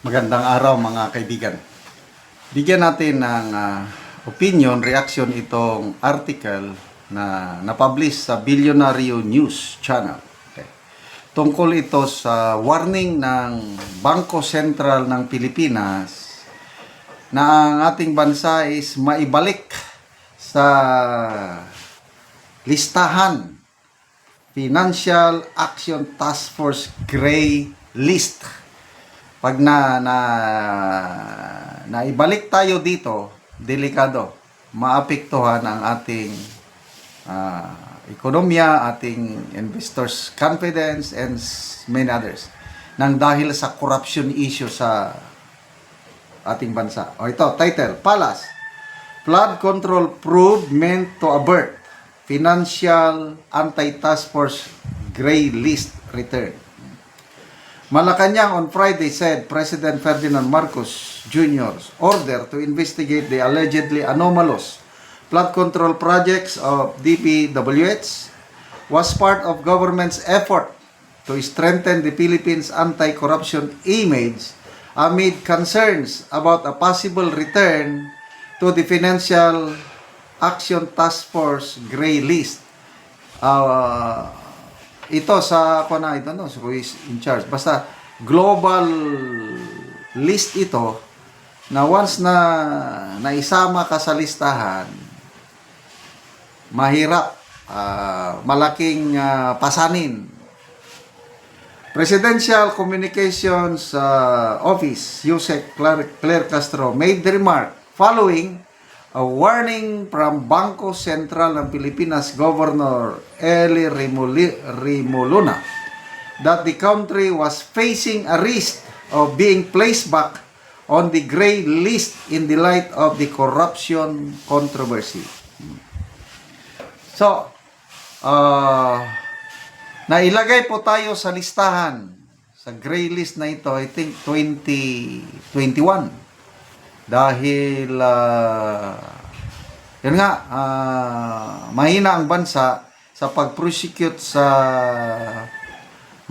Magandang araw mga kaibigan. Bigyan natin ng opinion, reaction itong article na napublish sa Billionario News Channel. Okay. Tungkol ito sa warning ng Bangko Sentral ng Pilipinas na ang ating bansa is maibalik sa listahan Financial Action Task Force Gray List. Pag naibalik tayo dito, delikado, maapektuhan ang ating ekonomiya, ating investors' confidence, and many others. Nang dahil sa corruption issue sa ating bansa. O ito, title, Palas, Flood Control Proved Meant to Avert, Financial Anti-Task Force Gray List Return. Malacanang on Friday said President Ferdinand Marcos Jr.'s order to investigate the allegedly anomalous flood control projects of DPWH was part of government's effort to strengthen the Philippines' anti-corruption image amid concerns about a possible return to the Financial Action Task Force Gray List. Ito sa ako na ito no, so who is in charge. Basta global list ito na once na naisama ka sa listahan, mahirap, malaking pasanin. Presidential Communications Office, Yusek Claire Castro made the remark following a warning from Bangko Sentral ng Pilipinas Governor Eli Rimuluna that the country was facing a risk of being placed back on the gray list in the light of the corruption controversy. So, nailagay po tayo sa listahan sa gray list na ito, I think 2021. Dahil yun nga, mahina ang bansa sa pag-prosecute sa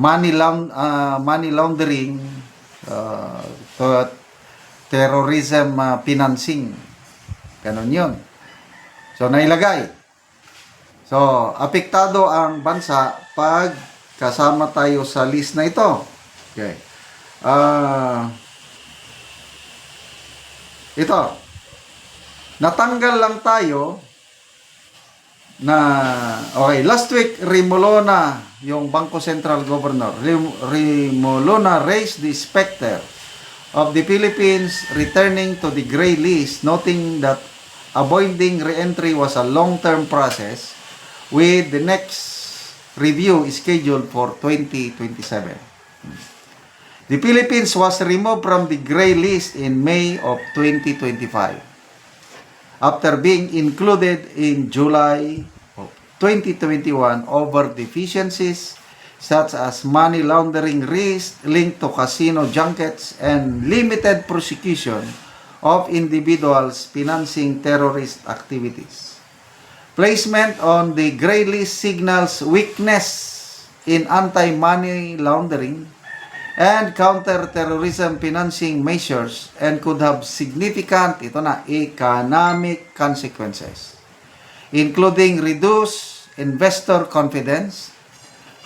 money laundering, terrorism financing. Ganon yun. So, nailagay. So, apektado ang bansa pag kasama tayo sa list na ito. Okay. Ito, natanggal lang tayo na, okay, last week, Rimuluna, yung Bangko Sentral Governor, Rimuluna raised the specter of the Philippines returning to the gray list, noting that avoiding re-entry was a long-term process with the next review scheduled for 2027. The Philippines was removed from the gray list in May of 2025 after being included in July of 2021 over deficiencies such as money laundering risk linked to casino junkets and limited prosecution of individuals financing terrorist activities. Placement on the gray list signals weakness in anti-money laundering and counter-terrorism financing measures and could have significant, economic consequences, including reduced investor confidence,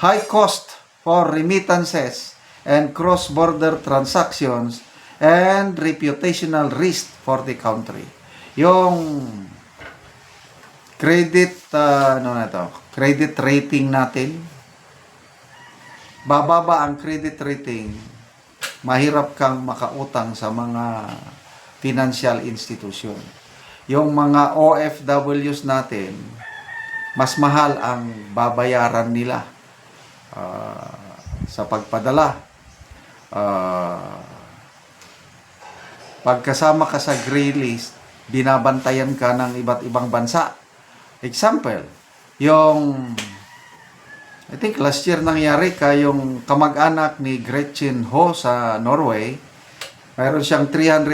high cost for remittances and cross-border transactions, and reputational risk for the country. Yung credit, credit rating natin, bababa ang credit rating, mahirap kang makautang sa mga financial institution. Yung mga OFWs natin, mas mahal ang babayaran nila sa pagpadala. Pagkasama ka sa gray list, binabantayan ka ng iba't ibang bansa. Example, yung I think last year nangyari yung kamag-anak ni Gretchen Ho sa Norway, mayroon siyang $300,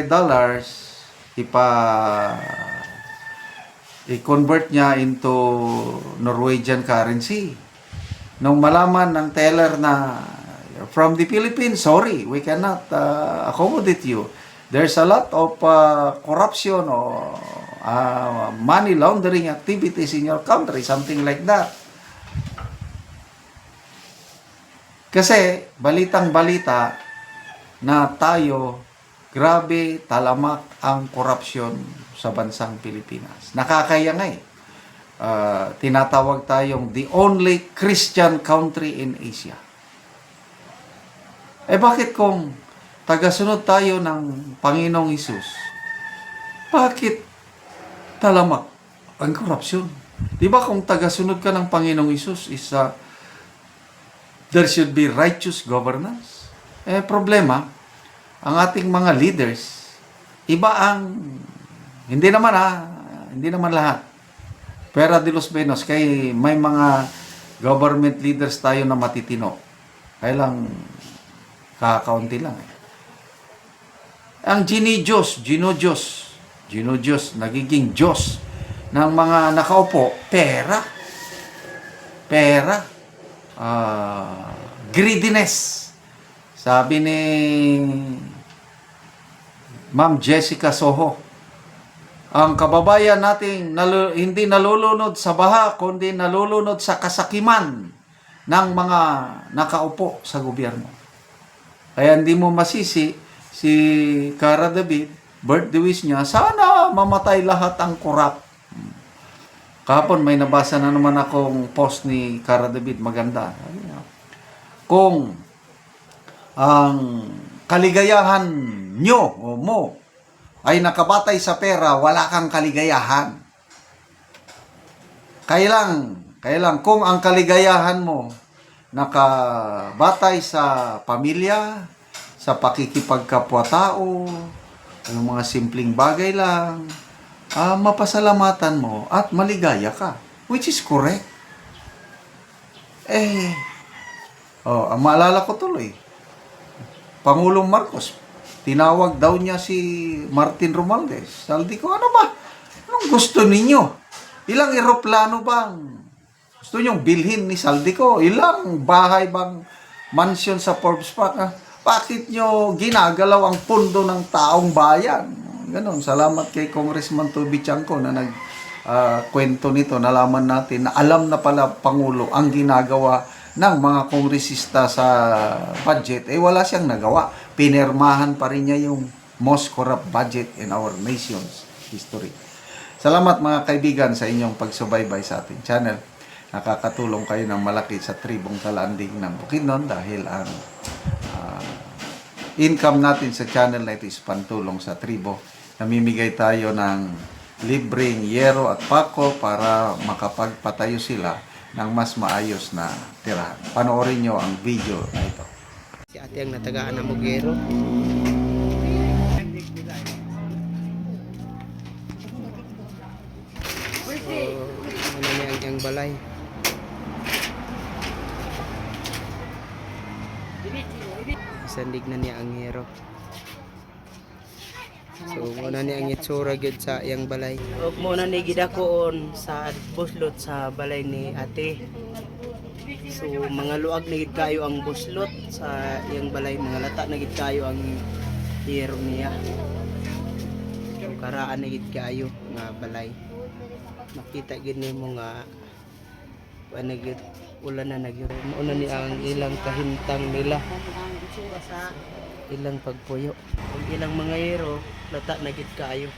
i-convert niya into Norwegian currency. Nung malaman ng teller na from the Philippines, sorry, we cannot accommodate you. There's a lot of corruption or money laundering activities in your country, something like that. Kasi balitang-balita na tayo, grabe talamak ang korupsyon sa bansang Pilipinas. Nakakaya nga eh. Tinatawag tayong the only Christian country in Asia. Bakit kung tagasunod tayo ng Panginoong Hesus, bakit talamak ang korupsyon? Di ba kung tagasunod ka ng Panginoong Hesus is there should be righteous governance? Problema, ang ating mga leaders, iba ang, hindi naman lahat. Pera de los Benos, kay may mga government leaders tayo na matitino. Kaya lang, kakaunti lang. Ang ginodiyos, nagiging Diyos ng mga nakaupo, pera. Greediness. Sabi ni Ma'am Jessica Soho, ang kababayan nating hindi nalulunod sa baha, kundi nalulunod sa kasakiman ng mga nakaupo sa gobyerno. Kaya hindi mo masisi si Cara David, birthday wish niya, sana mamatay lahat ang korap. Kahapon may nabasa na naman akong post ni Cara David, maganda. Kung ang kaligayahan nyo o mo ay nakabatay sa pera, wala kang kaligayahan. Kailang kung ang kaligayahan mo nakabatay sa pamilya, sa pakikipagkapwa-tao, yung mga simpleng bagay lang, mapasalamatan mo at maligaya ka, which is correct. Ang maalala ko tuloy, Pangulong Marcos, tinawag daw niya si Martin Romualdez. Sabi ko, ano ba? Anong gusto ninyo? Ilang eroplano bang gusto nyong bilhin ni Saldico? Ilang bahay bang mansion sa Forbes Park? Bakit nyo ginagalaw ang pundo ng taong bayan? Ganon. Salamat kay Congressman Toby Chanco na kwento nito. Nalaman natin na alam na pala Pangulo ang ginagawa ng mga kongresista sa budget. Wala siyang nagawa. Pinirmahan pa rin niya yung most corrupt budget in our nation's history. Salamat mga kaibigan sa inyong pagsubaybay sa ating channel. Nakakatulong kayo ng malaki sa tribong talanding ng Bukidnon dahil ang income natin sa channel na ito is pantulong sa tribo. Namimigay tayo ng libreng yero at pako para makapagpatayo sila ng mas maayos na tirahan. Panoorin nyo ang video na ito. Si ate ang natagaan ng Mugero. So, ano niya ang balay. Sandig na niya ang hero. So, muna niya ang itsura gid sa iyang balay. O, muna ni gidakoon sa buslot sa balay ni ate. So, mga luag na gid kayo ang buslot sa iyang balay. Mga lata na gid kayo ang hero niya. So, karaan na gid kayo nga balay. Makita gid nimo nga panagit ulan na nagyo. Una ni ang ilang kahintang nila. Ilang pagpuyo. Ang ilang mga hero, lata na gid kayo.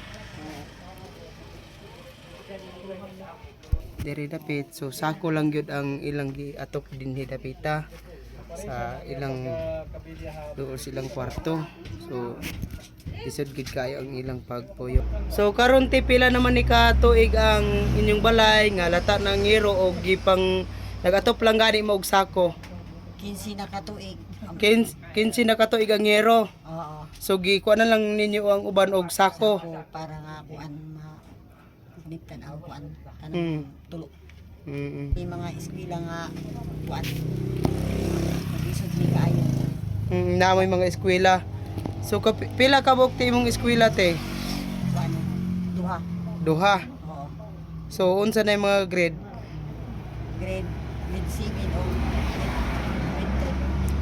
Diri dapit, so sako lang gyud ang ilang giatok dinhi dapita sa ilang doon silang kwarto. So isod gid kayo ang ilang pagpuyo. So karon ti pila naman ni katuig ang inyong balay nga lata ng hero og gipang nagatop lang gani mo og sako. 15 na katuig. 15 na katuig ang hero. Oo. So gikuha na lang ninyo ang uban og sako. Para nga kuan niptan ang kuan kanang tulo. May mga eskwela nga kuan. Isod ni kaayo. Na may mga eskwela. So pila ka bukti imong eskwela te? Kuan duha. Duha. Oo. So unsa na yung mga grade? Grade mid 7 o mid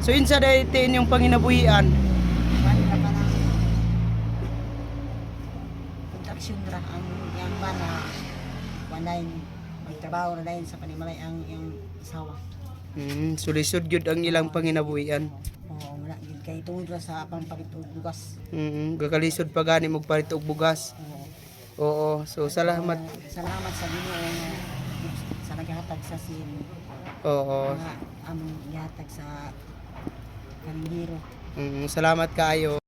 3. So insa dayto inyong panginabuhian? Wala pa ng kontraksyon ra ang yang bana walain magtrabaho na dayon sa panimalay ang yung asawa. So lisod gyud ang ilang panginabuhian. Oo, wala gid kay tungod ra sa pampalit og bugas. Gakalisod pa gani magpalit og bugas. Oo. Oo, so salamat. Salamat sa Ginoo nga sa naghatag sa sin. Oo. Nga among gihatag sa kanhiro. Salamat kaayo.